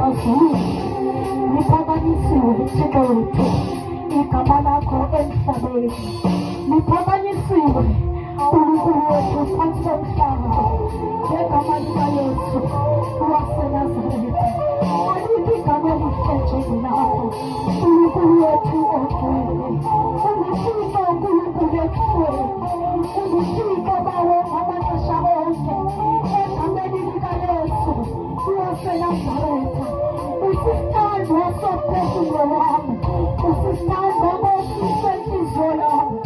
mazulu liphakanyisiwe Thixo wethu igama lakho emhlabeni liphakanyisiwe uNkulunkulu wethu phansi komhlaba ngegama likaYesu waseNazaretha alithi igama elihle lakho uNkulunkulu wethu ogcwele unguThixo uNkulunkulu ekufeni unguThixo bawo amaxesha onke egameni likaYesu waseNazaretha usisithandwa sophefumlo lwami usisithandwa kwenhliziyo yami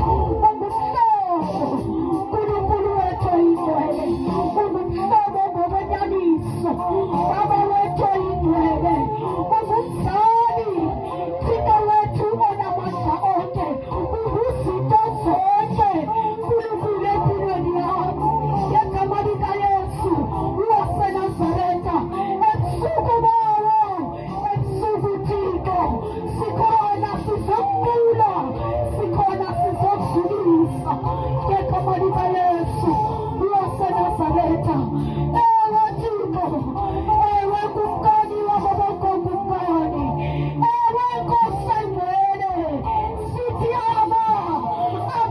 uNkulunkulu wethu oyingcwele ungumhlobo ngokwenyaniso Baba wethu oyingcwele ungumzali Thixo wethu onamandla onke unguzinto zonke uNkulunkulu empilweni yami ngegama likaYesu waseNazaretha ebusuku bawo ebusuku Thixo sikhona sizokula sikhona sizokudlulisa ngegama likaYesu waseNazaretha ewe Thixo ewe kunkani wabo bonke unkani ewe Nkosi engcwele sithi aba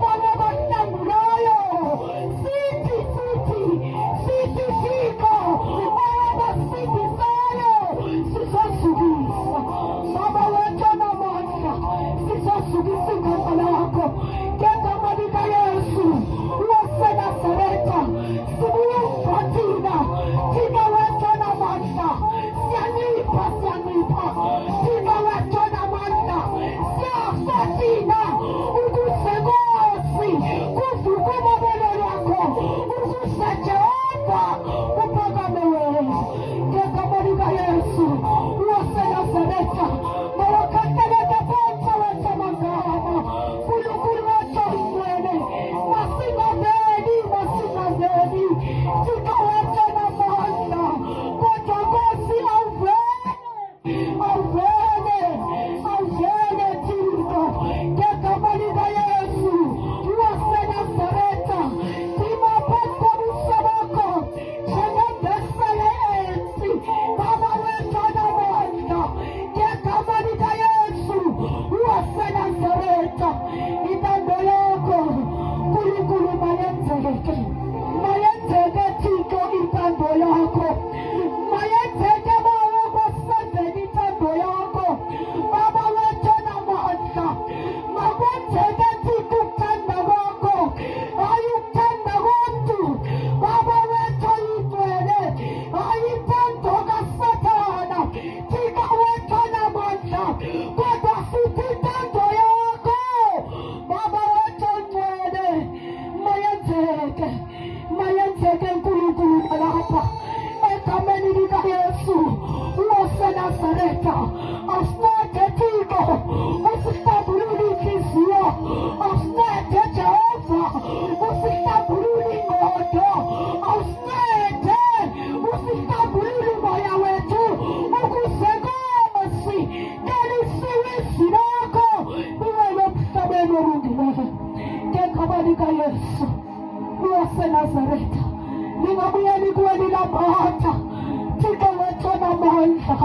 babahlangulayo sithi Thixo abasindisayo sizosukisa Baba wethu onamandla sizosukisa igama lakho ngegama likaYesu waseNazaretha sibuya thina Thixo wethu onamandla siyancipha Thixo wethu onamandla siyafa thina ukuze Nkosi kuvuke amabele lakho ukuze Jehova uphakame wena ngegama likaYesu waseNazaretha mawakhathalele phansi wethu amagama uNkulunkulu wethu oyingcwele masingaveli Thixo wethu onamandla kodwa Nkosi awuvele Thixo ngegama likaYesu waseNazaretha thina phansi kobuso bakho njengebhesele ensi Baba wethu onamandla ngegama likaYesu waseNazaretha intando yakho uNkulunkulu mayenzeke Thixo intando yakho mayenzeke bawe kwasenzeni intando yakho Baba wethu onamandla makwenzeke Thixo ukuthanda kwakho hayi ukuthanda komntu Baba wethu oyingcwele hayi intando kaSathana Thixo wethu onamandla kodwa futhi intando yakho Baba wethu oyingcwele mayenzeke uNkulunkulu lapha egameni likaYesu waseNazaretha asinethe Thixo usihlambulule inhliziyo asinethe Jehova usihlambulule ingqondo asinethe usihlambulule umoya wethu ukuze Nkosi ngelisiwe izwi lakho liwele emhlabeni olungileyo ngegama likaYesu waseNazaretha lingabuye likuwe lilamandla Thixo wethu onamandla